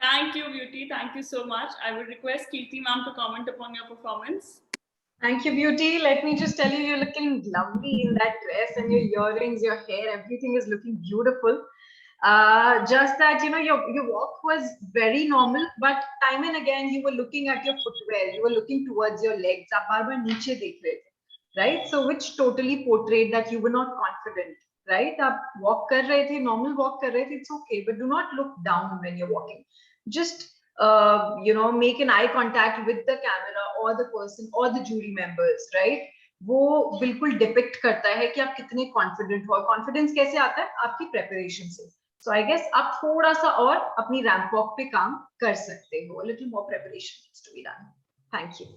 B: Thank you, Beauty. Thank you so much. I would request Kirti ma'am to comment upon your performance.
D: Thank you, Beauty. Let me just tell you, you're looking lovely in that dress, and your earrings, your hair, everything is looking beautiful. Just that, you know, your walk was very normal, but time and again you were looking at your footwear, you were looking towards your legs. आप बार-बार नीचे देख रहे थे, right? So which totally portrayed that you were not confident, right? आप walk कर रहे थे, normal walk कर रहे थे, it's okay, but do not look down when you're walking. Just you know, make an eye contact with the camera or the person or the jury members, right? वो बिल्कुल depict करता है कि आप कितने कॉन्फिडेंट हो. कॉन्फिडेंस कैसे आता है? आपकी प्रेपरेशन से. So I guess आप थोड़ा सा और अपनी रैंप वॉक पे काम कर सकते हो. A little more preparation needs to be done. Thank you.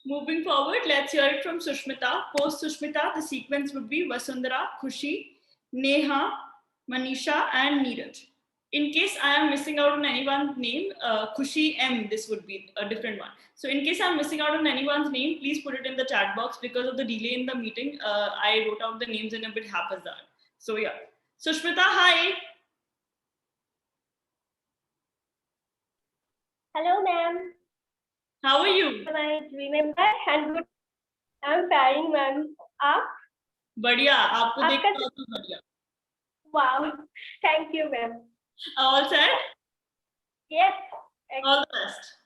B: Moving forward, let's hear it from Sushmita. Post Sushmita, the sequence would be Vasundhara, Khushi, Neha, Manisha, and Neeraj. In case I am missing out on anyone's name, Khushi M, this would be a different one. So in case I'm missing out on anyone's name, please put it in the chat box. Because of the delay in the meeting, I wrote out the names in a bit haphazard. So yeah. Sushmita, hi.
N: Hello, ma'am.
B: How are you?
N: I remember and good. I'm fine, ma'am. आप?
B: बढ़िया, आपको देख
N: आपका-
B: के और भी बढ़िया.
N: Wow. Thank you, ma'am.
B: All set?
N: Yes.
B: All the best.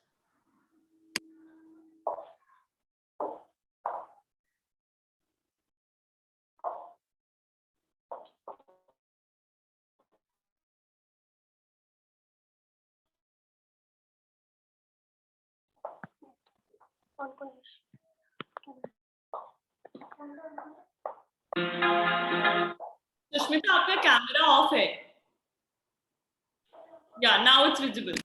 B: Sushmita, आपका कैमरा ऑफ है. Yeah, now it's visible.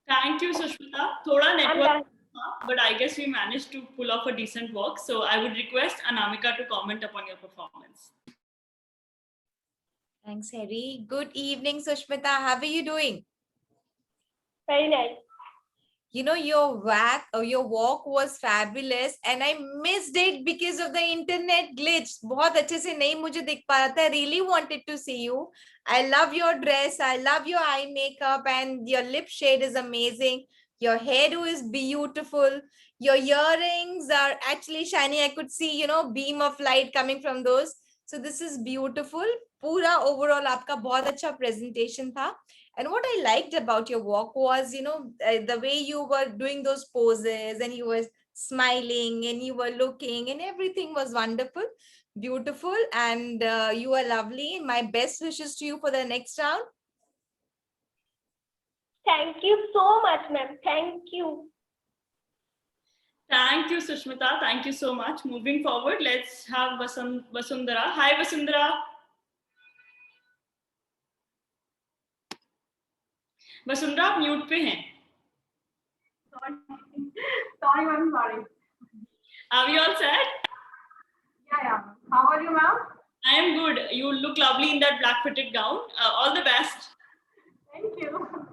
B: Thank you, Sushmita. Thoda network, but I guess we managed to pull off a decent walk. So I would request Anamika to comment upon your performance.
E: Thanks, Harry. Good evening, Sushmita. How are you doing?
N: Very nice.
E: You know, your walk was fabulous and I missed it because of the internet glitch. बहुत अच्छे से नहीं मुझे दिख पा रहा था. I really wanted to see you. I love your dress. I love your eye makeup and your lip shade is amazing. Your hairdo is beautiful. Your earrings are actually shiny. I could see, you know, beam of light coming from those. So this is beautiful. पूरा overall आपका बहुत अच्छा presentation था. And what I liked about your walk was, you know, the way you were doing those poses and you were smiling and you were looking and everything was wonderful, beautiful, and you are lovely. My best wishes to you for the next round.
N: Thank you so much, ma'am. Thank you.
B: Thank you, Sushmita. Thank you so much. Moving forward, let's have Vasundhara. Hi, Vasundhara. Vasundhara आप mute पे हैं.
A: Sorry, ma'am. Sorry.
B: Are you all set?
A: Yeah. How are you, ma'am?
B: I am good. You look lovely in that black fitted gown. All the best.
A: Thank you.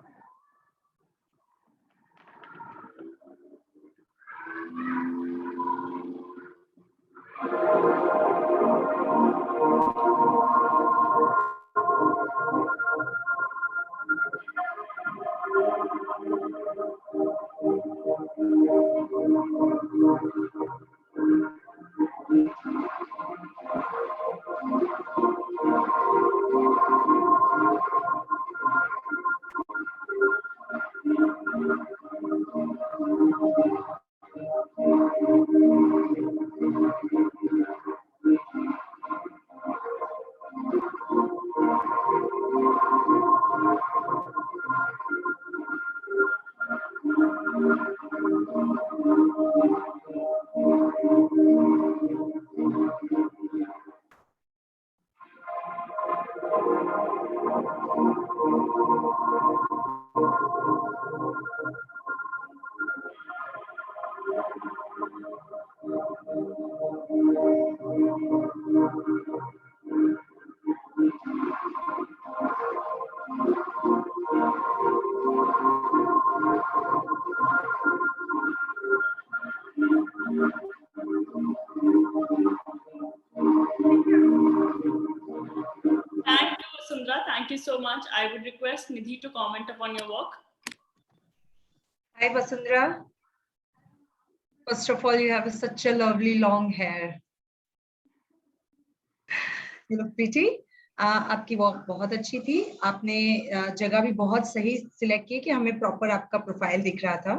B: so much. I would request Nidhi to comment upon your walk.
H: Hi, Vasundhara. First of all, you have such a lovely long hair. You look pretty. आपकी walk बहुत अच्छी थी. आपने जगह भी बहुत सही select की कि हमें प्रॉपर आपका प्रोफाइल दिख रहा था.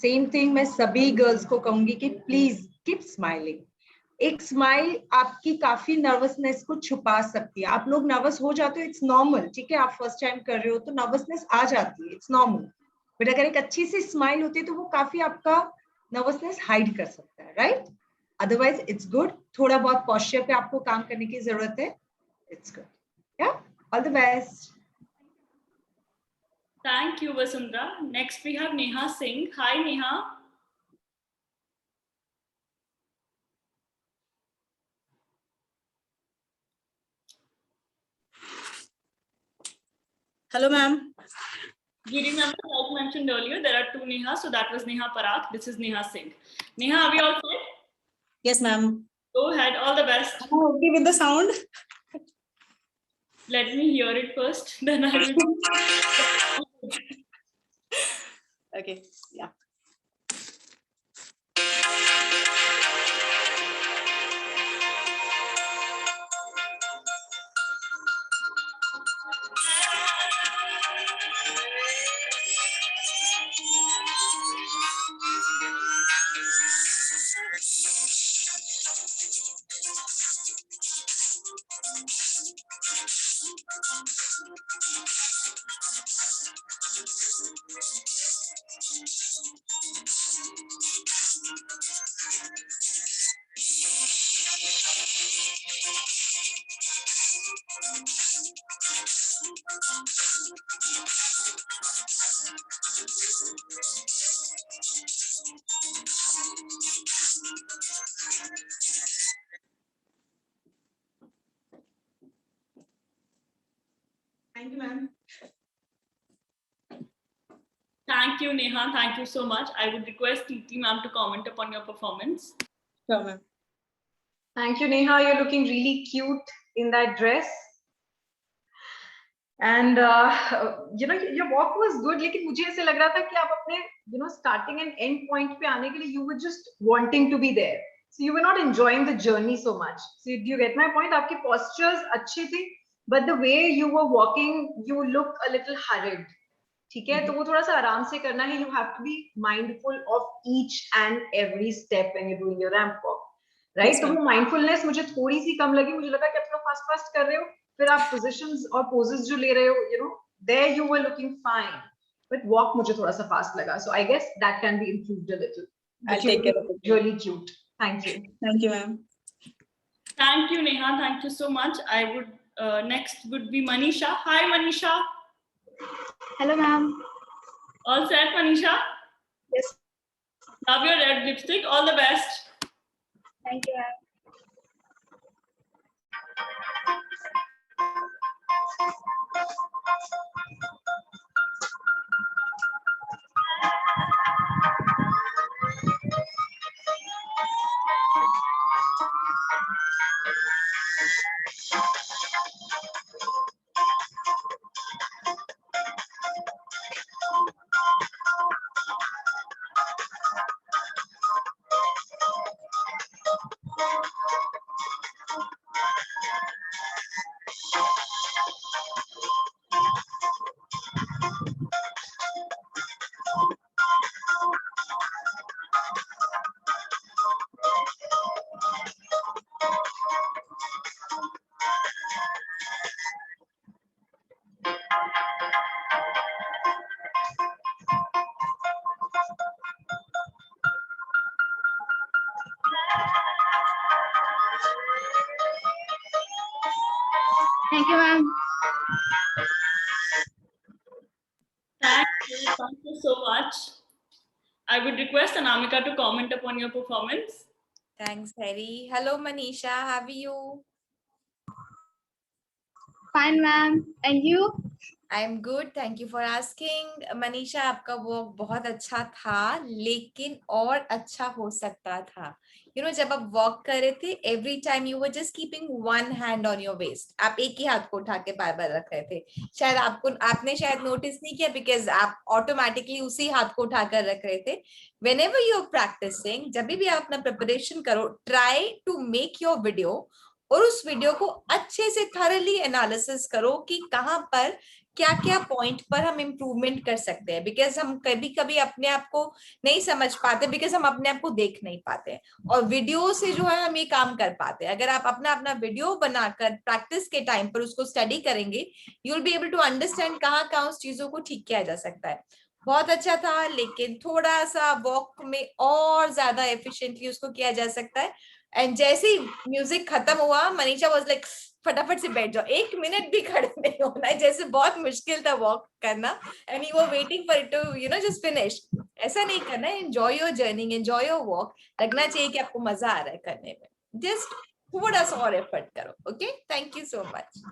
H: सेम थिंग मैं सभी गर्ल्स को कहूंगी कि प्लीज कीप स्माइलिंग. एक स्माइल आपकी काफी नर्वसनेस को छुपा सकती है. आप लोग नर्वस हो जाते हो, इट्स नॉर्मल. ठीक है, आप फर्स्ट टाइम कर रहे हो तो नर्वसनेस आ जाती है, इट्स नॉर्मल. बट अगर एक अच्छी सी स्माइल होती है तो वो काफी आपका नर्वसनेस हाइड कर सकता है, राइट? Otherwise it's good. थोड़ा बहुत पोस्चर पे आपको काम करने की जरूरत है. It's good. Yeah, all the best.
B: Thank you, Vasundhara. Next, we have Neha Singh. Hi, Neha.
S: Hello, ma'am.
B: You remember, like mentioned earlier, there are two Neha. So that was Neha Parak. This is Neha Singh. Neha, are we all set?
S: Yes, ma'am.
B: Go ahead. All the best.
S: Am I okay with the sound?
B: Let me hear it first. Then I will.
S: Okay. Yeah.
O: Thank you, ma'am.
B: Thank you, Neha. Thank you so much. I would request Preeti ma'am to comment upon your performance.
S: Sure, ma'am.
D: Thank you, Neha. You're looking really cute in that dress. And you know, your walk was good. लेकिन मुझे ऐसे लग रहा था कि आप अपने starting and end point पे आने के लिए you were just wanting to be there. So you were not enjoying the journey so much. So do you get my point? आपकी postures अच्छी थी, but the way you were walking, you look a little hurried. ठीक है, तो वो थोड़ा सा आराम से करना है. You have to be mindful of each and every step when you're doing your ramp walk, right?
S: Yes,
D: तो वो mindfulness मुझे थोड़ी सी कम लगी. मुझे लगा कि आप थोड़ा fast कर रहे हो. फिर आप positions और poses जो ले रहे हो, you know, there you were looking fine, but walk मुझे थोड़ा सा fast लगा. So I guess that can be improved a little.
S: I'll take care of it.
D: Really cute. Thank you.
S: Thank you, ma'am.
B: Thank you, Neha. Thank you so much. I would next would be Manisha. Hi, Manisha.
J: Hello, ma'am.
B: All set, Manisha?
J: Yes.
B: Love your red lipstick. All the best.
J: Thank you, ma'am. Thank you, ma'am.
B: Thank you so much. I would request Anamika to comment upon your performance.
E: Thanks, Harry. Hello, Manisha. How are you?
J: Fine, ma'am. And you?
E: I am good, thank you for asking. Manisha, आपका walk बहुत अच्छा था, लेकिन और अच्छा हो सकता था। जब आप वॉक कर रहे थे, every time you were just keeping one hand on your waist. आप एक ही हाथ को उठा के बार बार रख रहे थे। शायद आपने शायद नोटिस नहीं किया, बिकॉज आप ऑटोमेटिकली उसी हाथ को उठाकर रख रहे थे। whenever you're practicing, जब भी आप अपना प्रिपरेशन करो, try to make your video, और उस वीडियो को अच्छे से थरली एनालिसिस करो कि कहाँ पर क्या क्या पॉइंट पर हम इम्प्रूवमेंट कर सकते हैं। बिकॉज हम कभी कभी अपने आप को नहीं समझ पाते, बिकॉज हम अपने आप को देख नहीं पाते, और वीडियो से जो है हम ये काम कर पाते हैं। अगर आप अपना वीडियो बनाकर प्रैक्टिस के टाइम पर उसको स्टडी करेंगे, you will be able to understand कहाँ कहाँ उस चीजों को ठीक किया जा सकता है। बहुत अच्छा था, लेकिन थोड़ा सा वॉक में और ज्यादा एफिशिएंटली उसको किया जा सकता है। एंड जैसे ही म्यूजिक खत्म हुआ, मनीषा वाज लाइक फटाफट से बैठ जाओ, 1 मिनट भी खड़े नहीं होना है, जैसे बहुत मुश्किल था वॉक करना। And you were waiting for it to just finish. ऐसा नहीं करना है, enjoy your journey, enjoy your walk. लगना चाहिए कि आपको मजा आ रहा है करने में। जस्ट थोड़ा सा और एफर्ट करो। Okay, thank you so much.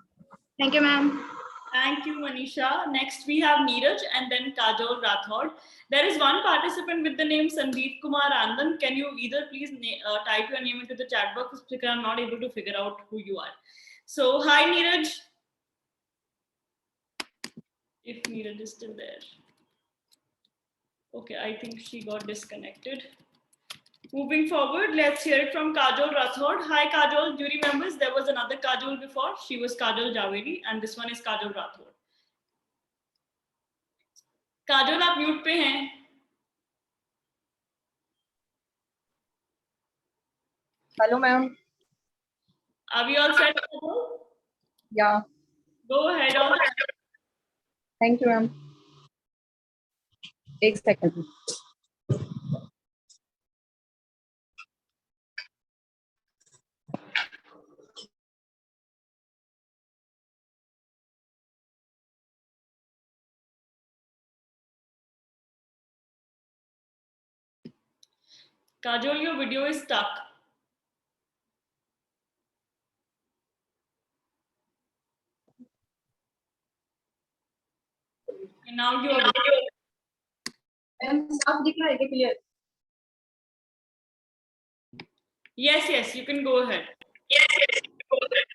F: Thank you, ma'am.
B: Thank you, Manisha. Next, we have Neeraj and then Kajol Rathod. There is one participant with the name Sandeep Kumar Anand. Can you either please type your name into the chat box, because I'm not able to figure out who you are. So, hi, Neeraj. If Neeraj is still there. Okay, I think she got disconnected. Moving forward, let's hear it from Kajol Rathod. Hi, Kajol. Jury members, there was another Kajol before. She was Kajol Javeri, and this one is Kajol Rathod. Kajol, आप mute पे हैं.
T: Hello, ma'am.
B: Are we all set?
T: Yeah.
B: Go ahead. All.
T: Thank you, ma'am. एक second.
B: Kajol, your video is stuck. And now you are.
T: साफ दिख रहा है क्या clear?
B: Yes, yes, you can go ahead. Yes, yes, you can go ahead.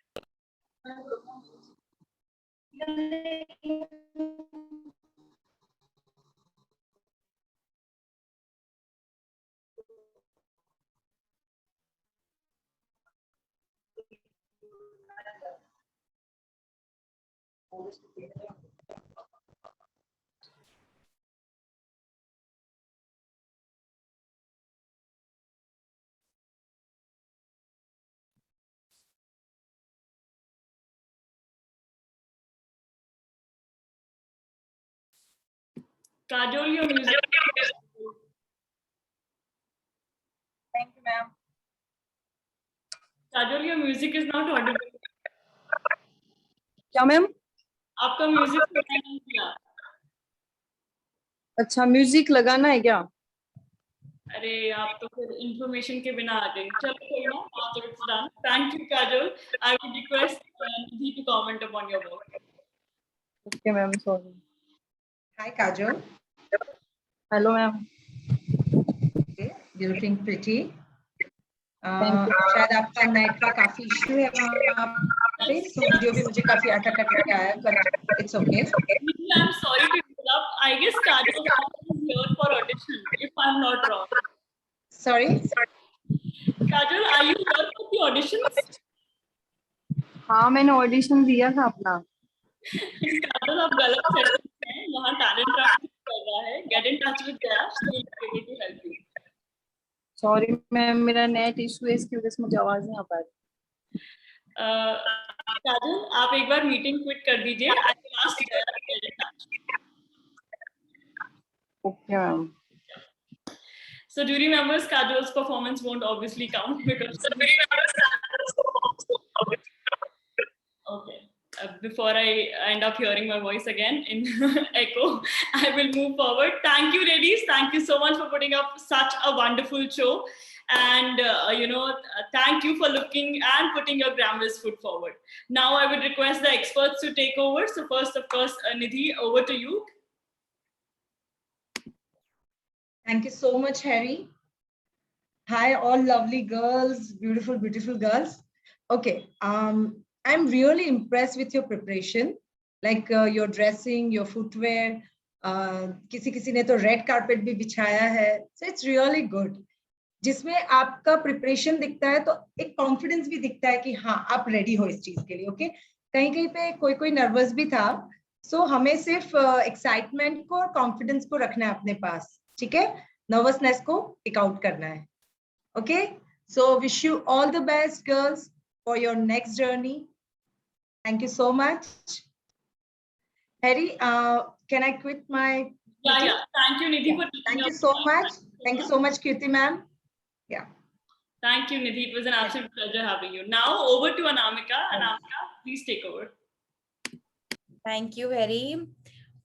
B: Kajol, your music.
T: Thank you, ma'am.
B: Kajol, your music is not audible.
T: क्या ma'am?
B: आपका music सुनाई नहीं दिया.
T: अच्छा, म्यूजिक लगाना है क्या?
B: अरे आप तो फिर इंफॉर्मेशन के बिना आ गए. चलो कोई ना, after it's done. Thank you, Kajol. I would request Nidhi to comment upon your work.
T: Okay, ma'am. Sorry.
H: Hi, Kajol.
T: Hello, ma'am.
H: Okay, you're looking pretty. शायद आपका नेट का काफी इशू है वहाँ पे, so वीडियो भी मुझे काफी अटक के आया, but it's okay.
B: I'm sorry to interrupt. I guess Kajol is here for audition, if I'm not wrong.
H: Sorry.
B: Kajol, are you here for the auditions?
T: हाँ, मैंने ऑडिशन दिया था अपना.
B: Kajol, आप गलत सेटिंग में, यहाँ टैलेंट ट्रैक कर रहा है. Get in touch with Dash, he will be able to help you.
T: Sorry ma'am, मेरा नेट इशू है, इसकी वजह से मुझे आवाज नहीं आ पा रही.
B: काजल, आप एक बार मीटिंग क्विट कर दीजिए.
T: Okay ma'am.
B: So jury members, Kajol's performance won't obviously count because okay. Before I end up hearing my voice again in echo, I will move forward. Thank you, ladies. Thank you so much for putting up such a wonderful show. And thank you for looking and putting your glamorous foot forward. Now I would request the experts to take over. So first, of course, Nidhi, over to you.
H: Thank you so much, Harry. Hi, all lovely girls, beautiful, beautiful girls. Okay, I'm really impressed with your preparation, like your dressing, your footwear. किसी ने तो red carpet भी बिछाया है, so it's really good. जिसमें आपका preparation दिखता है तो एक confidence भी दिखता है कि हाँ आप ready हो इस चीज के लिए. Okay, कहीं पे कोई nervous भी था, so हमें सिर्फ excitement को और confidence को रखना है अपने पास, ठीक है? Nervousness को pick out करना है. Okay, so wish you all the best, girls, for your next journey. Thank you so much. Harry, can I quit my?
B: Yeah. Thank you, Nidhi, for taking
H: Thank you so much. Thank you so much, Kirti ma'am. Yeah.
B: Thank you, Nidhi. It was an absolute pleasure having you. Now over to Anamika. Anamika, please take over.
E: Thank you, Harry.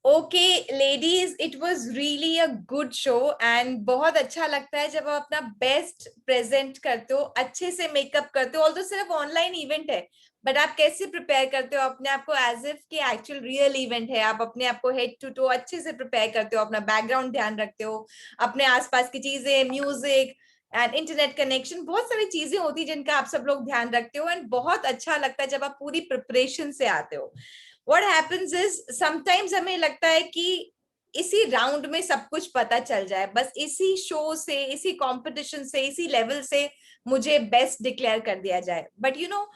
E: Okay, ladies, it was really a good show and बहुत अच्छा लगता है जब आप अपना best present करते हो, अच्छे से मेकअप करते हो. ऑल्दो सिर्फ ऑनलाइन इवेंट है, बट आप कैसे प्रिपेयर करते हो अपने आप को एज इफ कि एक्चुअल रियल इवेंट है. आप अपने आप को हेड टू टो अच्छे से प्रिपेयर करते हो, अपना बैकग्राउंड ध्यान रखते हो, अपने आसपास की चीजें, म्यूजिक एंड इंटरनेट कनेक्शन, बहुत सारी चीजें होती है जिनका आप सब लोग ध्यान रखते हो. एंड बहुत अच्छा लगता है जब आप पूरी प्रिपरेशन से आते हो. What happens is sometimes हमें लगता है कि इसी राउंड में सब कुछ पता चल जाए, बस इसी शो से, इसी कंपटीशन से, इसी लेवल से मुझे बेस्ट डिक्लेयर कर दिया जाए. But you know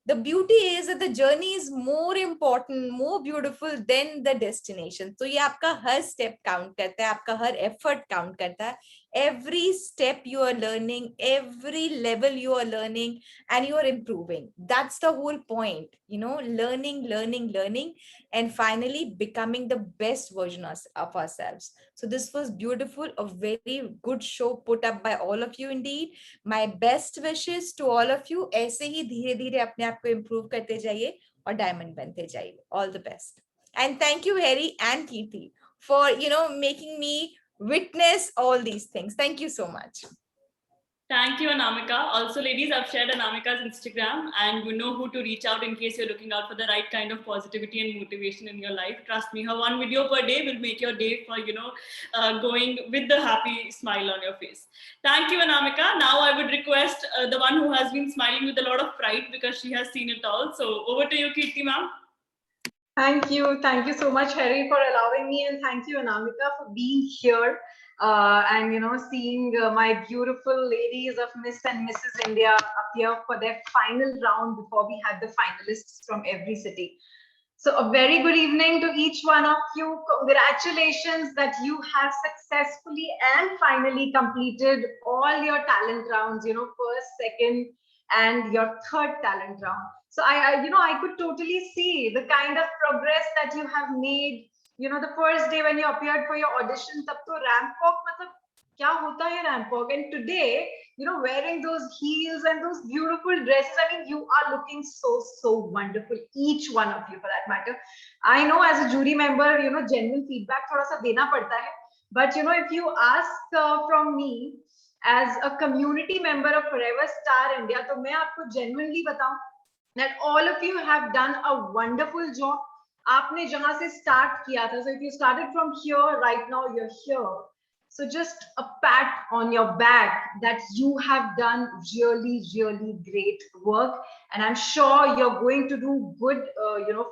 E: the beauty is that the journey is more important, more beautiful than the destination. तो ये आपका हर स्टेप काउंट करता है, आपका हर एफर्ट काउंट करता है. Every step you are learning, every level you are learning, and you are improving. That's the whole point, you know, learning, and finally becoming the best version of ourselves. So this was beautiful, a very good show put up by all of you indeed. My best wishes to all of you. ऐसे ही धीरे धीरे अपने आप को improve करते जाइए और diamond बनते जाइए. All the best. And thank you, Harry and Kirti, for, you know, making me witness all these things. Thank you so much.
B: Thank you, Anamika. Also, ladies, I've shared Anamika's Instagram, and you know who to reach out in case you're looking out for the right kind of positivity and motivation in your life. Trust me, her one video per day will make your day for, going with the happy smile on your face. Thank you, Anamika. Now I would request the one who has been smiling with a lot of pride because she has seen it all. So over to you, Kirti ma'am.
D: Thank you so much, Harry, for allowing me, and thank you, Anamika, for being here and seeing my beautiful ladies of Miss and Mrs. India appear for their final round before we had the finalists from every city. So a very good evening to each one of you. Congratulations that you have successfully and finally completed all your talent rounds, first, second, and your third talent round. So I could totally see the kind of progress that you have made. The first day when you appeared for your audition, tab to ramp walk, matlab kya hota hai ramp walk? And today, wearing those heels and those beautiful dresses, I mean, you are looking so wonderful, each one of you for that matter. I know as a jury member, genuine feedback thoda sa dena padta hai. But if you ask from me as a community member of Forever Star India, to main aapko genuinely bataun that all of you have done a wonderful job. आपने जहां से start किया था, so if you started from here, right now you're here. So just a pat on your back that you have done really great work, and I'm sure you're going to do good,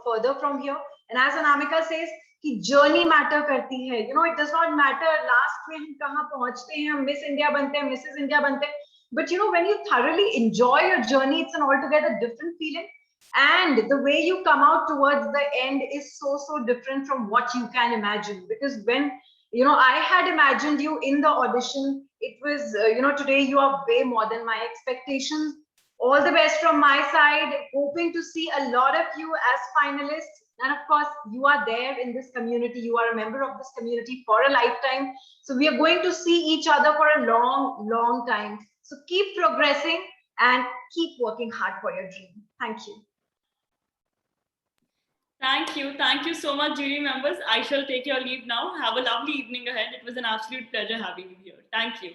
D: further from here. And as Anamika says, कि journey matter करती है. It does not matter last में हम कहाँ पहुँचते हैं, Miss India बनते हैं, Mrs. India बनते हैं. But when you thoroughly enjoy your journey, it's an altogether different feeling. And the way you come out towards the end is so different from what you can imagine. Because when, I had imagined you in the audition, it was, today you are way more than my expectations. All the best from my side. Hoping to see a lot of you as finalists. And of course, you are there in this community. You are a member of this community for a lifetime. So we are going to see each other for a long time. So keep progressing and keep working hard for your dream. Thank you.
B: Thank you so much, jury members. I shall take your leave now. Have a lovely evening ahead. It was an absolute pleasure having you here. Thank you.